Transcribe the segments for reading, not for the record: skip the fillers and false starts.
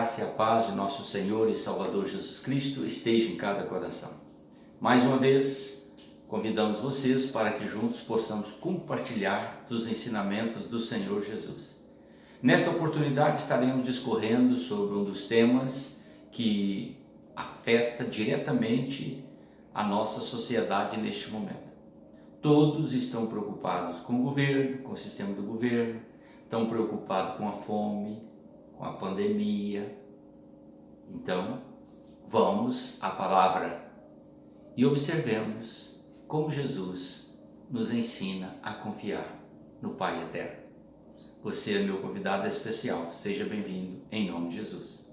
graça e a paz de nosso Senhor e Salvador Jesus Cristo esteja em cada coração. Mais uma vez, convidamos vocês para que juntos possamos compartilhar dos ensinamentos do Senhor Jesus. Nesta oportunidade estaremos discorrendo sobre um dos temas que afeta diretamente a nossa sociedade neste momento. Todos estão preocupados com o governo, com o sistema do governo, estão preocupados com a fome, com a pandemia. Então, vamos à palavra e observemos como Jesus nos ensina a confiar no Pai Eterno. Você é meu convidado especial, seja bem-vindo em nome de Jesus.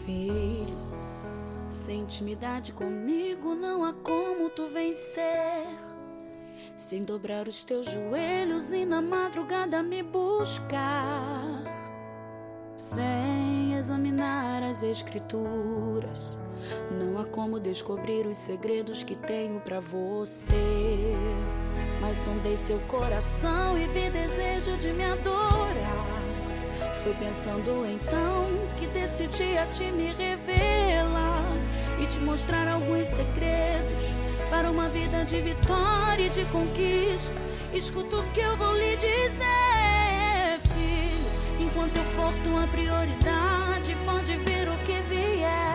Filho, sem intimidade comigo não há como tu vencer. Sem dobrar os teus joelhos e na madrugada me buscar. Sem examinar as escrituras, não há como descobrir os segredos que tenho pra você. Mas sondei seu coração e vi desejo de me adorar. Foi pensando então que decidi a te me revelar e te mostrar alguns segredos para uma vida de vitória e de conquista. Escuta o que eu vou lhe dizer, filho. Enquanto eu for tua prioridade, pode vir o que vier.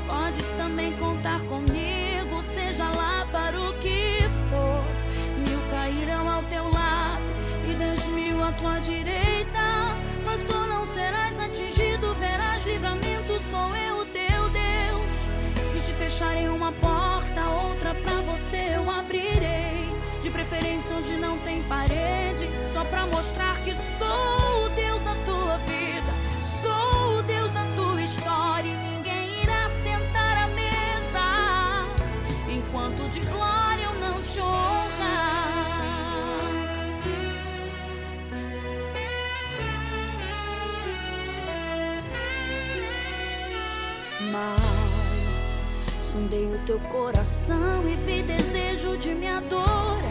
Podes também contar comigo, seja lá para o que for. 1000 cairão ao teu lado e 10.000 à tua direita, mas tu não serás atingido, verás livramento, sou eu, teu Deus. Se te fecharem uma porta, outra pra você eu abrirei. De preferência onde não tem parede, só pra mostrar que sou o Deus da tua vida, sou o Deus da tua história. E ninguém irá sentar à mesa enquanto de glória eu não te honrar. Mas sondei o teu coração e vi desejo de me adorar.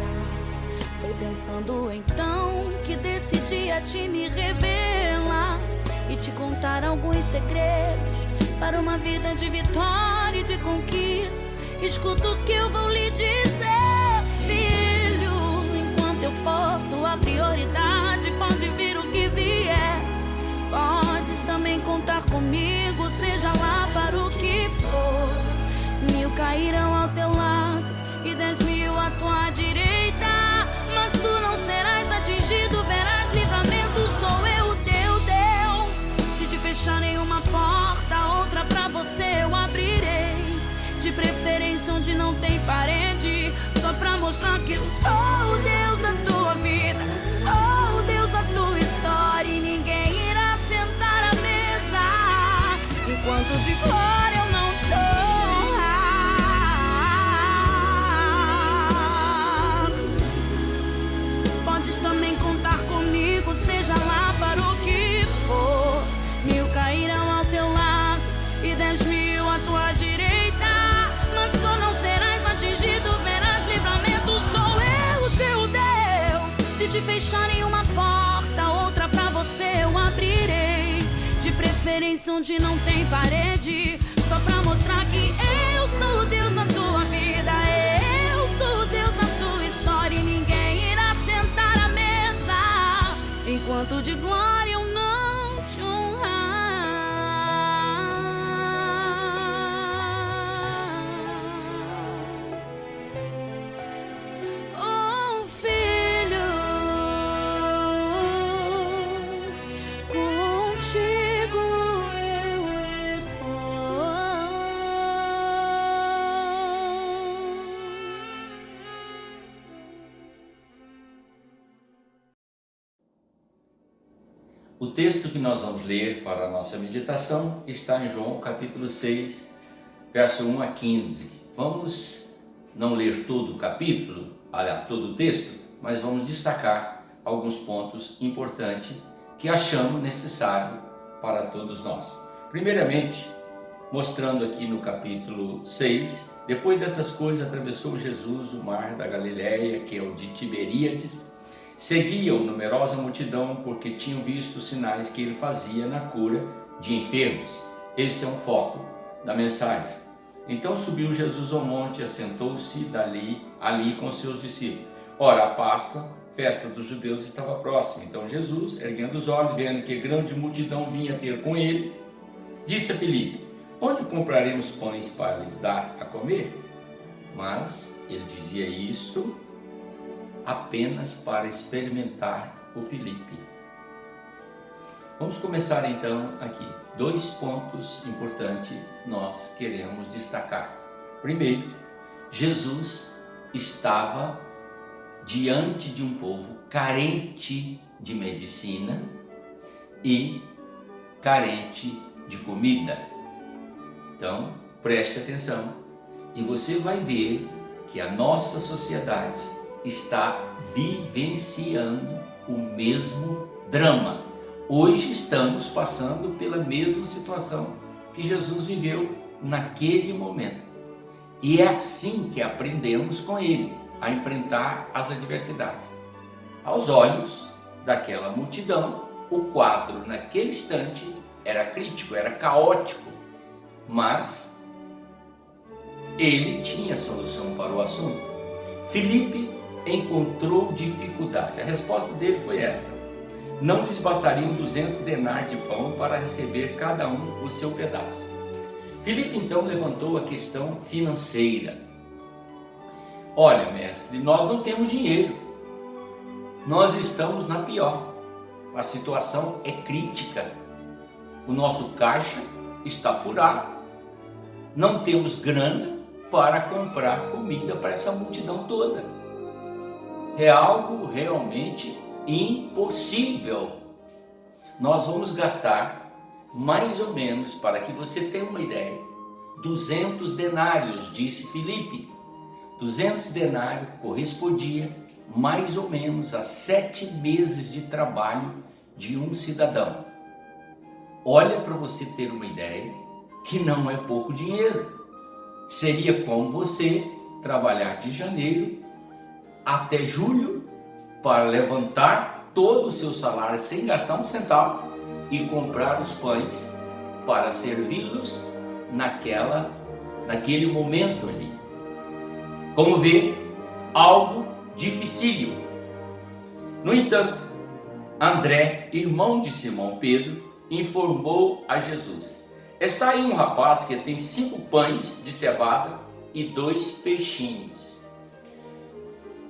Foi pensando então que decidi a te me revelar e te contar alguns segredos para uma vida de vitória e de conquista. Escuta o que eu vou lhe dizer, filho. Enquanto eu for tua prioridade, pode vir o que vier. Podes também contar comigo, seja lá para o que for. 1000 cairão ao teu lado e 10.000 à tua direita, mas tu não serás atingido, verás livramento, sou eu, teu Deus. Se te fecharem uma porta, outra pra você eu abrirei. De preferência onde não tem parede, só pra mostrar que sou o Deus da tua vida, sou o Deus da tua história. E ninguém irá sentar à mesa enquanto de glória eu não te honrar. Podes também contar comigo, seja lá para o que for. 1000 cairão ao teu lado e 10.000 à tua direita, mas tu não serás atingido, verás livramento, sou eu, teu Deus. Se te fecharem uma porta, outra pra você eu abrirei. De preferência onde não tem parede, só pra mostrar que eu sou o Deus da tua vida, eu sou o Deus da tua história. E ninguém irá sentar à mesa enquanto de glória eu não te honrar. Oh, filho, contigo eu estou. O texto que nós vamos ler para a nossa meditação está em João capítulo 6, verso 1 a 15. Vamos não ler todo o capítulo, todo o texto, mas vamos destacar alguns pontos importantes que achamos necessário para todos nós. Primeiramente, mostrando aqui no capítulo 6, depois dessas coisas atravessou Jesus o mar da Galileia, que é o de Tiberíades. Seguiam numerosa multidão, porque tinham visto os sinais que ele fazia na cura de enfermos. Esse é um foco da mensagem. Então subiu Jesus ao monte e assentou-se ali com seus discípulos. Ora, a Páscoa, festa dos judeus, estava próxima. Então Jesus, erguendo os olhos, vendo que grande multidão vinha ter com ele, disse a Filipe: onde compraremos pães para lhes dar a comer? Mas ele dizia isto apenas para experimentar o Filipe. Vamos começar então aqui. 2 pontos importantes nós queremos destacar. Primeiro, Jesus estava diante de um povo carente de medicina e carente de comida. Então, preste atenção e você vai ver que a nossa sociedade está vivenciando o mesmo drama. Hoje estamos passando pela mesma situação que Jesus viveu naquele momento. E é assim que aprendemos com ele a enfrentar as adversidades. Aos olhos daquela multidão, o quadro naquele instante era crítico, era caótico, mas ele tinha solução para o assunto. Filipe encontrou dificuldade. A resposta dele foi essa: não lhes bastariam 200 denários de pão para receber cada um o seu pedaço. Filipe então levantou a questão financeira. Olha, mestre, nós não temos dinheiro. Nós estamos na pior. A situação é crítica. O nosso caixa está furado. Não temos grana para comprar comida para essa multidão toda. É algo realmente impossível. Nós vamos gastar mais ou menos, para que você tenha uma ideia, 200 denários, disse Filipe. 200 denários correspondia mais ou menos a 7 meses de trabalho de um cidadão. Olha, para você ter uma ideia, que não é pouco dinheiro. Seria como você trabalhar de janeiro até julho para levantar todo o seu salário sem gastar um centavo e comprar os pães para servi-los naquele momento ali. Como vê, algo dificílimo. No entanto, André, irmão de Simão Pedro, informou a Jesus: está aí um rapaz que tem 5 pães de cevada e 2 peixinhos.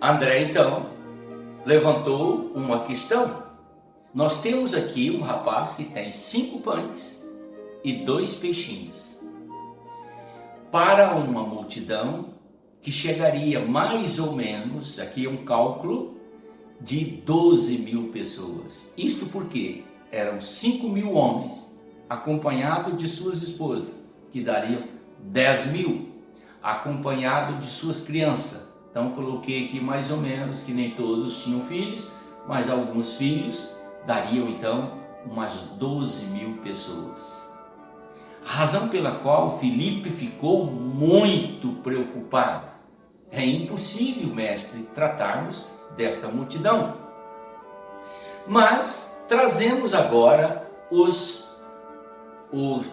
André então levantou uma questão. Nós temos aqui um rapaz que tem 5 pães e 2 peixinhos. Para uma multidão que chegaria mais ou menos, aqui é um cálculo, de 12.000 pessoas. Isto porque eram 5.000 homens, acompanhados de suas esposas, que dariam 10.000, acompanhado de suas crianças. Então coloquei aqui mais ou menos que nem todos tinham filhos, mas alguns filhos dariam então umas 12.000 pessoas. A razão pela qual Filipe ficou muito preocupado: é impossível, mestre, tratarmos desta multidão. Mas trazemos agora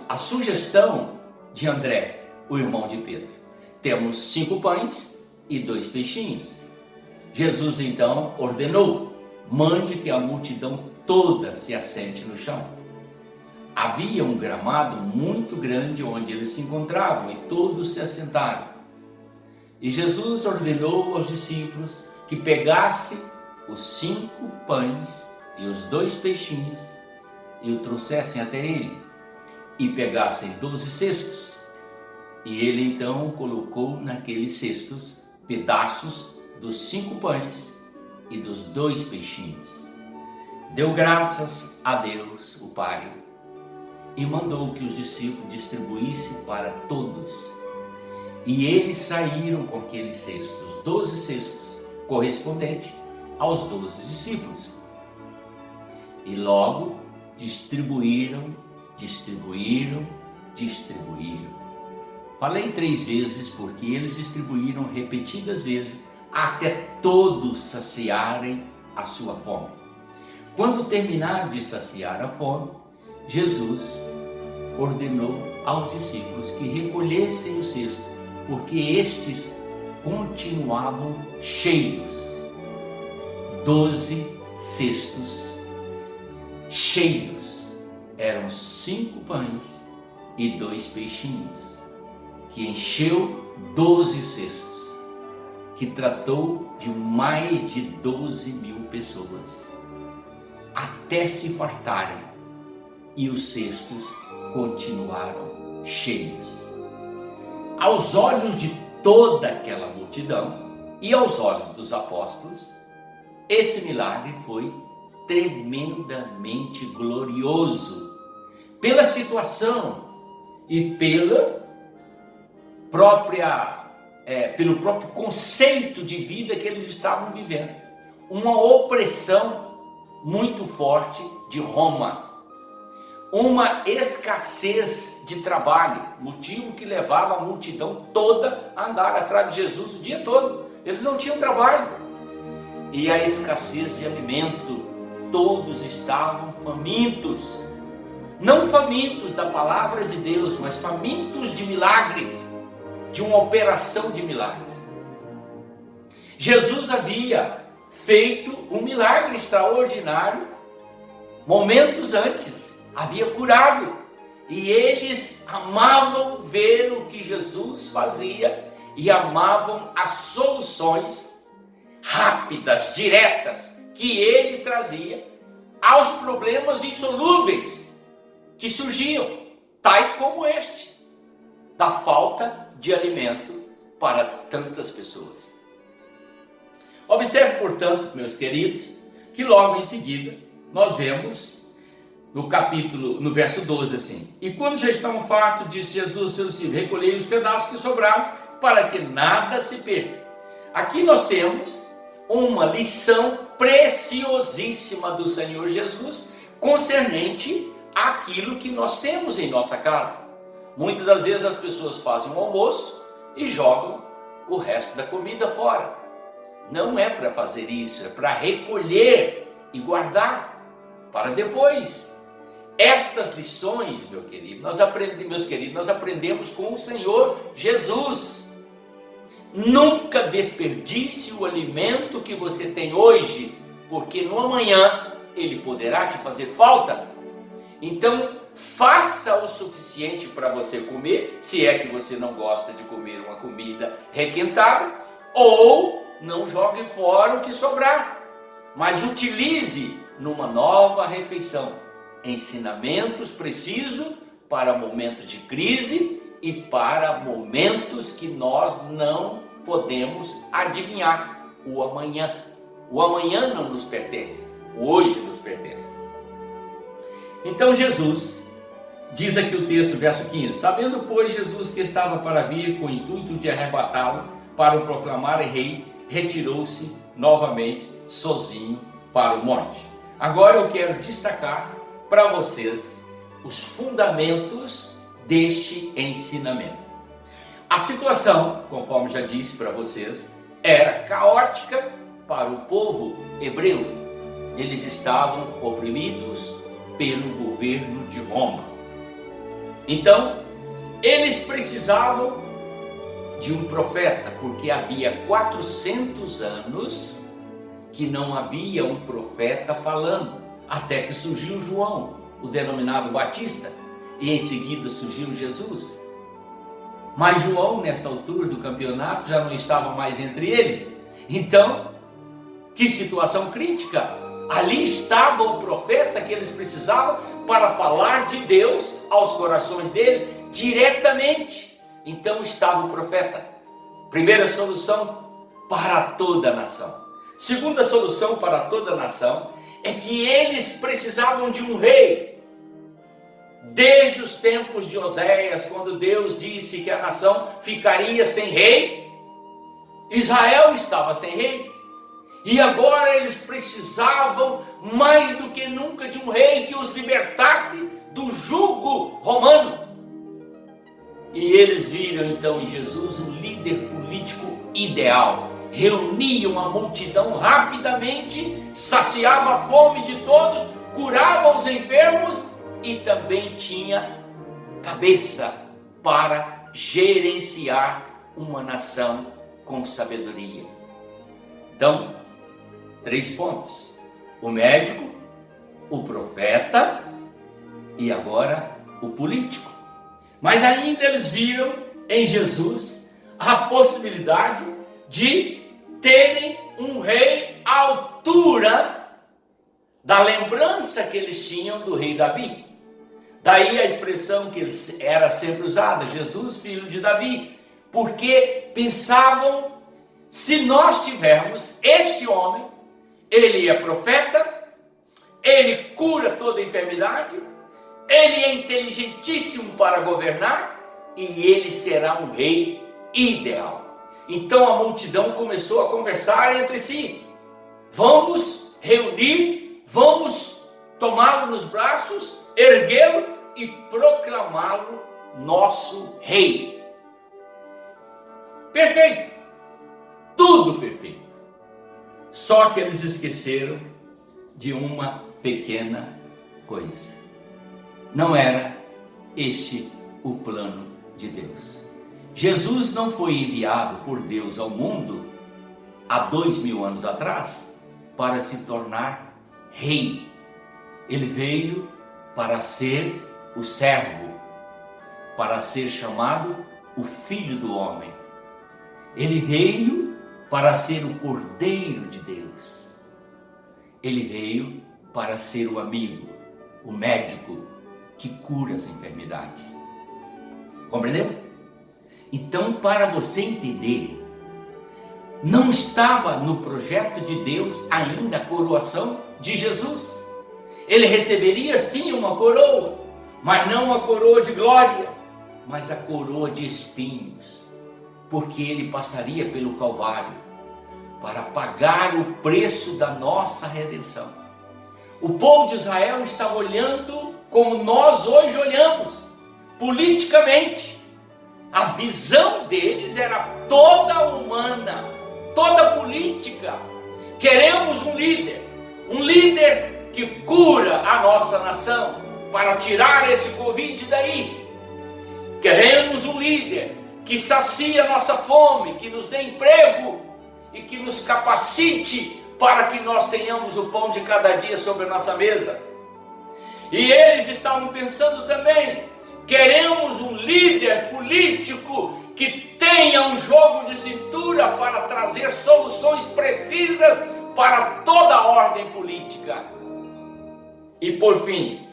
a sugestão de André, o irmão de Pedro. Temos 5 pães e 2 peixinhos. Jesus então ordenou: mande que a multidão toda se assente no chão. Havia um gramado muito grande onde eles se encontravam e todos se assentaram. E Jesus ordenou aos discípulos que pegassem os 5 pães e os 2 peixinhos e o trouxessem até ele, e pegassem 12 cestos. E ele então colocou naqueles cestos pedaços dos 5 pães e dos 2 peixinhos. Deu graças a Deus, o Pai, e mandou que os discípulos distribuíssem para todos. E eles saíram com aqueles cestos, 12 cestos, correspondentes aos 12 discípulos. E logo distribuíram. Falei 3 vezes porque eles distribuíram repetidas vezes até todos saciarem a sua fome. Quando terminaram de saciar a fome, Jesus ordenou aos discípulos que recolhessem o cesto, porque estes continuavam cheios. 12 cestos cheios. Eram 5 pães e 2 peixinhos, que encheu 12 cestos, que tratou de mais de 12.000 pessoas, até se fartarem, e os cestos continuaram cheios. Aos olhos de toda aquela multidão e aos olhos dos apóstolos, esse milagre foi tremendamente glorioso pela situação e pelo próprio conceito de vida que eles estavam vivendo. Uma opressão muito forte de Roma, uma escassez de trabalho, motivo que levava a multidão toda a andar atrás de Jesus o dia todo. Eles não tinham trabalho. E a escassez de alimento, todos estavam famintos. Não famintos da palavra de Deus, mas famintos de milagres, de uma operação de milagres. Jesus havia feito um milagre extraordinário momentos antes, havia curado, e eles amavam ver o que Jesus fazia e amavam as soluções rápidas, diretas, que ele trazia aos problemas insolúveis que surgiam, tais como este, da falta de alimento para tantas pessoas. Observe, portanto, meus queridos, que logo em seguida nós vemos no verso 12 assim: e quando já estavam fartos, disse Jesus aos seus discípulos: recolhei os pedaços que sobraram, para que nada se perca. Aqui nós temos uma lição preciosíssima do Senhor Jesus concernente àquilo que nós temos em nossa casa. Muitas das vezes as pessoas fazem um almoço e jogam o resto da comida fora. Não é para fazer isso, é para recolher e guardar para depois. Estas lições, meus queridos, nós aprendemos com o Senhor Jesus. Nunca desperdice o alimento que você tem hoje, porque no amanhã ele poderá te fazer falta. Então, faça o suficiente para você comer, se é que você não gosta de comer uma comida requentada, ou não jogue fora o que sobrar, mas utilize numa nova refeição ensinamentos precisos para momentos de crise e para momentos que nós não podemos adivinhar. O amanhã não nos pertence, o hoje nos pertence. Então Jesus diz aqui o texto, verso 15: sabendo, pois, Jesus que estava para vir com o intuito de arrebatá-lo para o proclamar rei, retirou-se novamente sozinho para o monte. Agora eu quero destacar para vocês os fundamentos deste ensinamento. A situação, conforme já disse para vocês, era caótica para o povo hebreu. Eles estavam oprimidos pelo governo de Roma. Então, eles precisavam de um profeta, porque havia 400 anos que não havia um profeta falando, até que surgiu João, o denominado Batista, e em seguida surgiu Jesus. Mas João, nessa altura do campeonato, já não estava mais entre eles. Então, que situação crítica! Ali estava o profeta que eles precisavam para falar de Deus aos corações deles diretamente. Então estava o profeta. Primeira solução para toda a nação. Segunda solução para toda a nação é que eles precisavam de um rei. Desde os tempos de Oséias, quando Deus disse que a nação ficaria sem rei, Israel estava sem rei. E agora eles precisavam, mais do que nunca, de um rei que os libertasse do jugo romano. E eles viram então em Jesus um líder político ideal. Reuniam a multidão rapidamente, saciava a fome de todos, curava os enfermos e também tinha cabeça para gerenciar uma nação com sabedoria. Então, 3 pontos: o médico, o profeta e agora o político. Mas ainda eles viram em Jesus a possibilidade de terem um rei à altura da lembrança que eles tinham do rei Davi. Daí a expressão que era sempre usada, Jesus, filho de Davi, porque pensavam, se nós tivermos este homem, ele é profeta, ele cura toda enfermidade, ele é inteligentíssimo para governar e ele será um rei ideal. Então a multidão começou a conversar entre si. Vamos reunir, vamos tomá-lo nos braços, erguê-lo e proclamá-lo nosso rei. Perfeito, tudo perfeito. Só que eles esqueceram de uma pequena coisa. Não era este o plano de Deus. Jesus não foi enviado por Deus ao mundo há 2000 anos atrás para se tornar rei. Ele veio para ser o servo, para ser chamado o Filho do Homem. Ele veio para ser o Cordeiro de Deus. Ele veio para ser o amigo, o médico que cura as enfermidades. Compreendeu? Então, para você entender, não estava no projeto de Deus ainda a coroação de Jesus. Ele receberia sim uma coroa, mas não uma coroa de glória, mas a coroa de espinhos, porque ele passaria pelo Calvário para pagar o preço da nossa redenção. O povo de Israel estava olhando como nós hoje olhamos, politicamente. A visão deles era toda humana, toda política. Queremos um líder que cura a nossa nação, para tirar esse Covid daí. Queremos um líder que sacia a nossa fome, que nos dê emprego e que nos capacite para que nós tenhamos o pão de cada dia sobre a nossa mesa. E eles estavam pensando também, queremos um líder político que tenha um jogo de cintura para trazer soluções precisas para toda a ordem política. E por fim,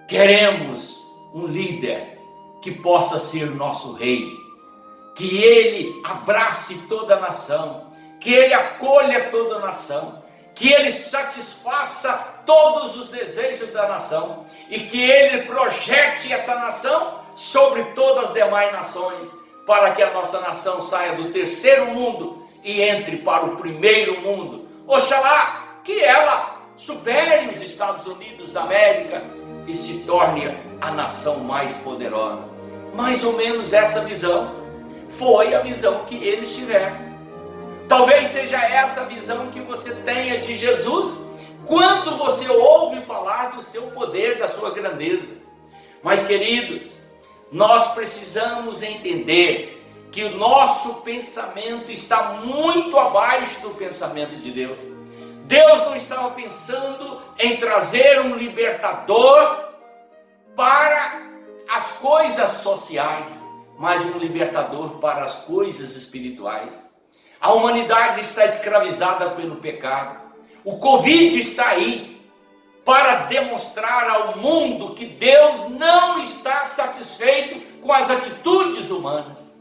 queremos um líder que possa ser nosso rei, que ele abrace toda a nação, que ele acolha toda a nação, que ele satisfaça todos os desejos da nação e que ele projete essa nação sobre todas as demais nações, para que a nossa nação saia do terceiro mundo e entre para o primeiro mundo. Oxalá que ela supere os Estados Unidos da América e se torne a nação mais poderosa. Mais ou menos essa visão foi a visão que eles tiveram. Talvez seja essa a visão que você tenha de Jesus quando você ouve falar do seu poder, da sua grandeza. Mas, queridos, nós precisamos entender que o nosso pensamento está muito abaixo do pensamento de Deus. Deus não estava pensando em trazer um libertador para as coisas sociais, mas um libertador para as coisas espirituais. A humanidade está escravizada pelo pecado. O Covid está aí para demonstrar ao mundo que Deus não está satisfeito com as atitudes humanas.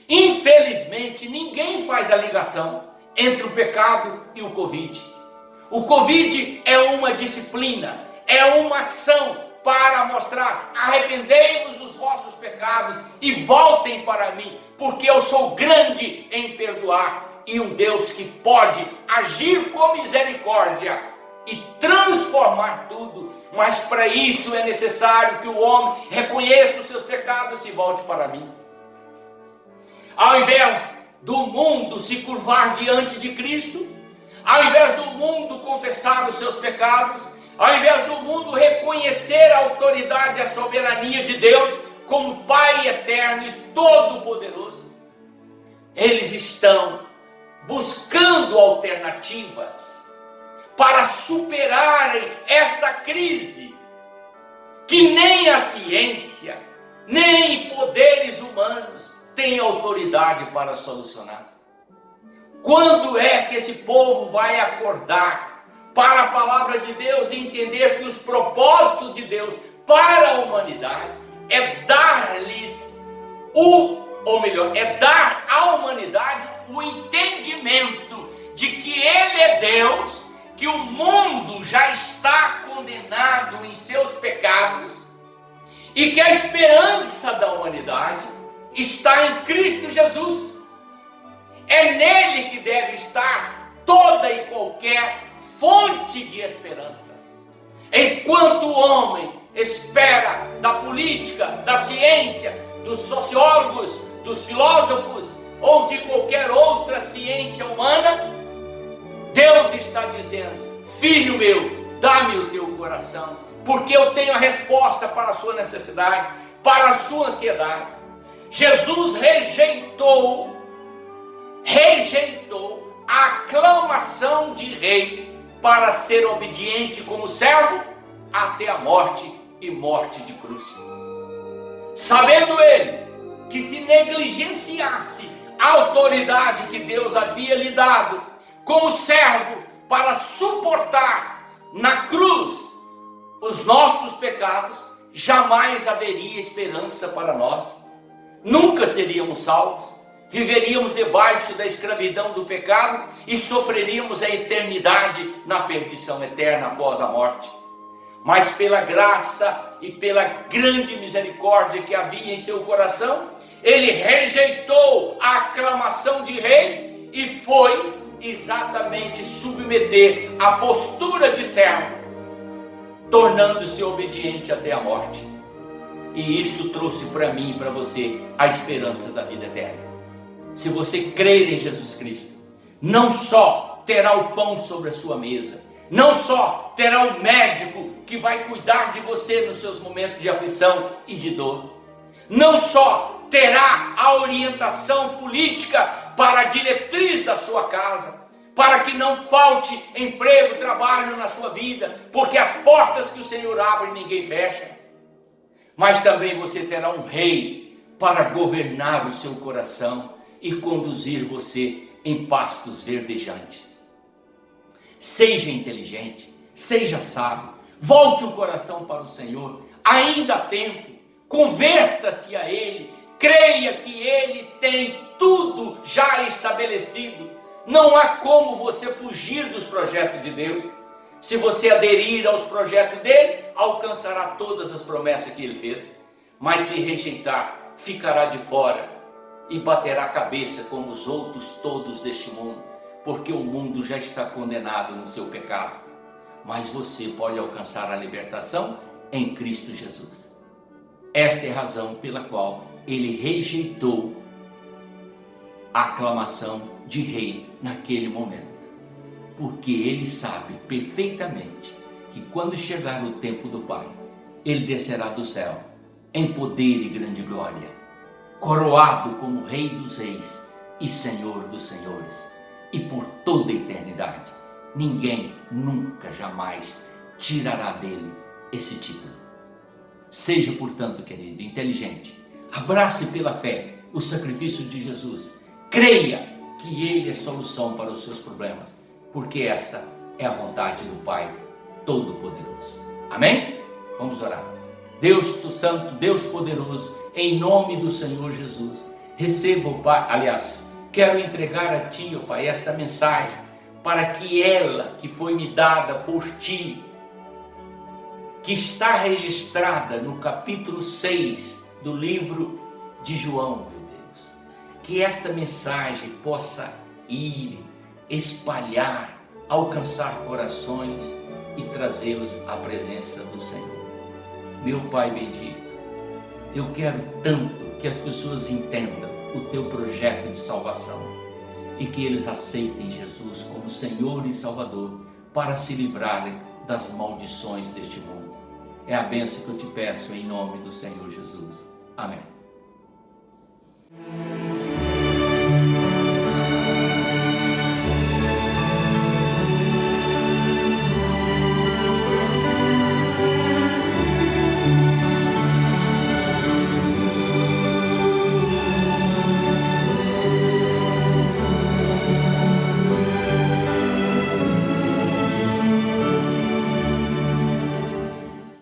Infelizmente, ninguém faz a ligação entre o pecado e o Covid. O Covid é uma disciplina, é uma ação para mostrar: arrependei-vos dos vossos pecados e voltem para mim, porque eu sou grande em perdoar e um Deus que pode agir com misericórdia e transformar tudo, mas para isso é necessário que o homem reconheça os seus pecados e volte para mim. Ao invés do mundo se curvar diante de Cristo, ao invés do mundo confessar os seus pecados, ao invés do mundo reconhecer a autoridade e a soberania de Deus como Pai eterno e todo-poderoso, eles estão buscando alternativas para superarem esta crise que nem a ciência, nem poderes humanos têm autoridade para solucionar. Quando é que esse povo vai acordar para a palavra de Deus e entender que os propósitos de Deus para a humanidade é dar-lhes é dar à humanidade o entendimento de que Ele é Deus, que o mundo já está condenado em seus pecados e que a esperança da humanidade está em Cristo Jesus. É nele que deve estar toda e qualquer fonte de esperança. Enquanto o homem espera da política, da ciência, dos sociólogos, dos filósofos ou de qualquer outra ciência humana, Deus está dizendo: filho meu, dá-me o teu coração, porque eu tenho a resposta para a sua necessidade, para a sua ansiedade. Jesus rejeitou a aclamação de rei para ser obediente como servo até a morte e morte de cruz. Sabendo ele que se negligenciasse a autoridade que Deus havia lhe dado como servo para suportar na cruz os nossos pecados, jamais haveria esperança para nós. Nunca seríamos salvos, viveríamos debaixo da escravidão do pecado e sofreríamos a eternidade na perdição eterna após a morte. Mas pela graça e pela grande misericórdia que havia em seu coração, ele rejeitou a aclamação de rei e foi exatamente submeter a postura de servo, tornando-se obediente até a morte. E isto trouxe para mim e para você a esperança da vida eterna. Se você crer em Jesus Cristo, não só terá o pão sobre a sua mesa, não só terá o médico que vai cuidar de você nos seus momentos de aflição e de dor, não só terá a orientação política para a diretriz da sua casa, para que não falte emprego, trabalho na sua vida, porque as portas que o Senhor abre ninguém fecha, mas também você terá um rei para governar o seu coração e conduzir você em pastos verdejantes. Seja inteligente, seja sábio, volte o coração para o Senhor, ainda há tempo, converta-se a Ele, creia que Ele tem tudo já estabelecido. Não há como você fugir dos projetos de Deus. Se você aderir aos projetos dele, alcançará todas as promessas que ele fez. Mas se rejeitar, ficará de fora e baterá a cabeça como os outros todos deste mundo, porque o mundo já está condenado no seu pecado. Mas você pode alcançar a libertação em Cristo Jesus. Esta é a razão pela qual ele rejeitou a aclamação de rei naquele momento, porque ele sabe perfeitamente que quando chegar o tempo do Pai, ele descerá do céu em poder e grande glória, coroado como Rei dos Reis e Senhor dos Senhores, e por toda a eternidade ninguém nunca jamais tirará dele esse título. Seja, portanto, querido, inteligente, abrace pela fé o sacrifício de Jesus, creia que Ele é solução para os seus problemas, porque esta é a vontade do Pai Todo-Poderoso. Amém? Vamos orar. Deus Santo, Deus Poderoso, em nome do Senhor Jesus, receba, o Pai, aliás, quero entregar a Ti, ó Pai, esta mensagem, para que ela, que foi me dada por Ti, que está registrada no capítulo 6 do livro de João, meu Deus, que esta mensagem possa ir, espalhar, alcançar corações e trazê-los à presença do Senhor. Meu Pai bendito, eu quero tanto que as pessoas entendam o teu projeto de salvação e que eles aceitem Jesus como Senhor e Salvador para se livrarem das maldições deste mundo. É a bênção que eu te peço em nome do Senhor Jesus. Amém.